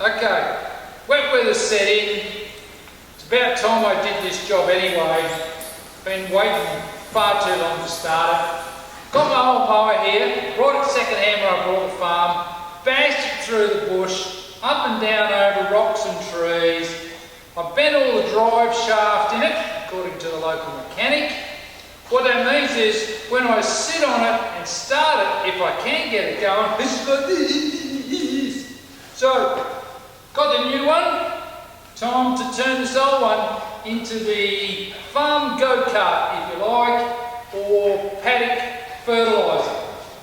Okay, wet weather set in. It's about time I did this job anyway. Been waiting far too long to start it. Got my old mower here, brought it second hand when I brought the farm, bashed it through the bush, up and down over rocks and trees. I bent all the drive shaft in it, according to the local mechanic. What that means is, when I sit on it and start it, if I can get it going, it's like this. So, got the new one. Time to turn this old one into the farm go-kart, if you like, or paddock fertiliser.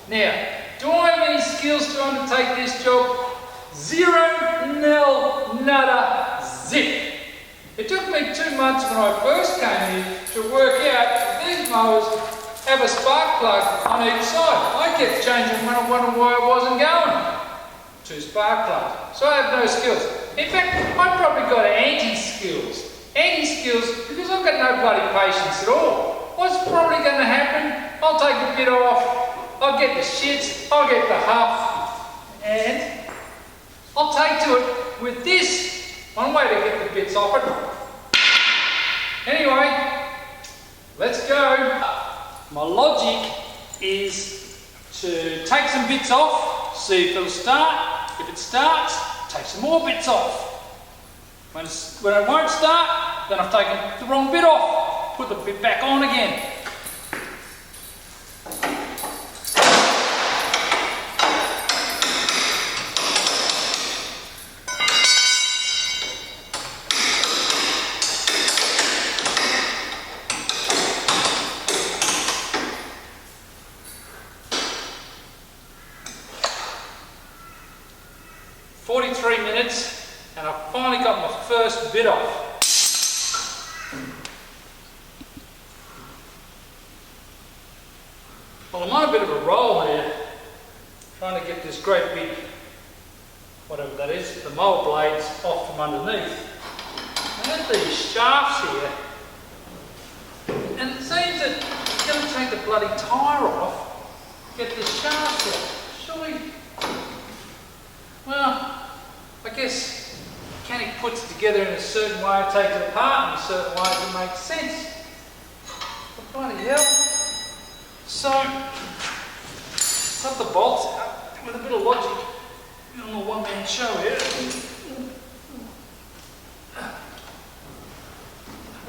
Now, do I have any skills to undertake this job? Zero, nil, nada, zip. It took me 2 months when I first came here to work out that these mowers have a spark plug on each side. I kept changing when I wondered why it wasn't going. 2 spark plugs. So I have no skills. In fact, I've probably got anti-skills. Anti-skills because I've got no bloody patience at all. What's probably going to happen? I'll take a bit off, I'll get the shits, I'll get the huff, and I'll take to it with this. One way to get the bits off it. Anyway, let's go. My logic is to take some bits off, see if it'll start. If it starts, take some more bits off. When it won't start, then I've taken the wrong bit off. Put the bit back on again. Minutes, and I've finally got my first bit off. Well, I'm on a bit of a roll here, trying to get this great big, whatever that is, the mower blades off from underneath. I have these shafts here, and it seems that it's going to take the bloody tyre off, get the shafts off. Surely, well, I guess the mechanic puts it together in a certain way and takes it apart in a certain way that makes sense. But bloody hell. So, got the bolts out with a bit of logic. I'm a one-man show here.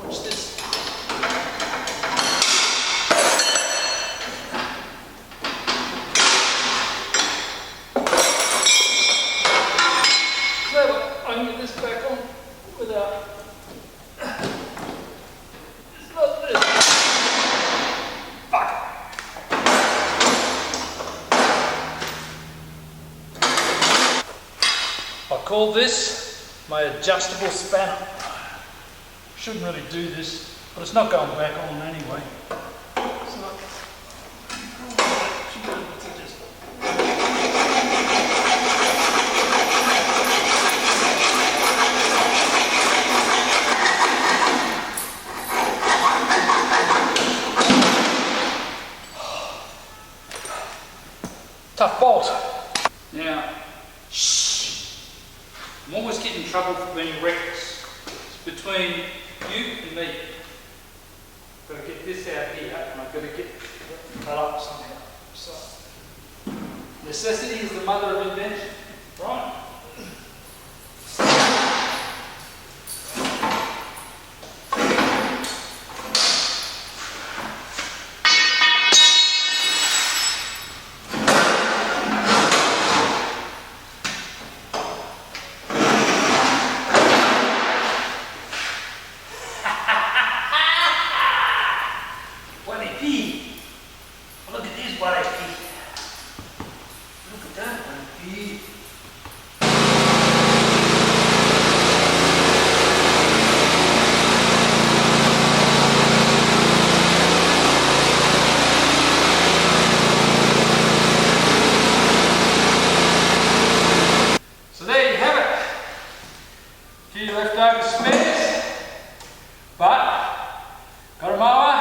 Watch this. I can get this back on without. It's not this. Fuck. I call this my adjustable spanner. Shouldn't really do this, but it's not going back on anyway. So, tough bolt. Now, shh. I'm always getting in trouble for being reckless. It's between you and me. I've got to get this out here, and I've got to get cut up somehow. So, necessity is the mother of invention, right? Look at this, what I see. Look at that, what I see. So there you have it. A few leftover spares, but got a mower,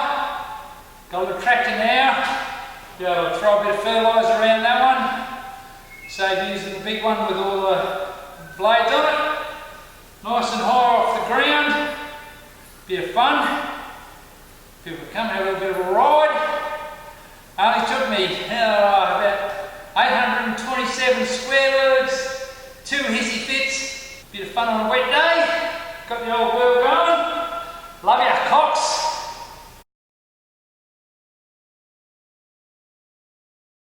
got a tractor now. Yeah, I'll throw a bit of fertiliser around that one. Save using the big one with all the blades on it, nice and high off the ground, bit of fun. People come have a little bit of a ride. Only took me about 827 square legs, 2 hissy fits, bit of fun on a wet day. Got the old world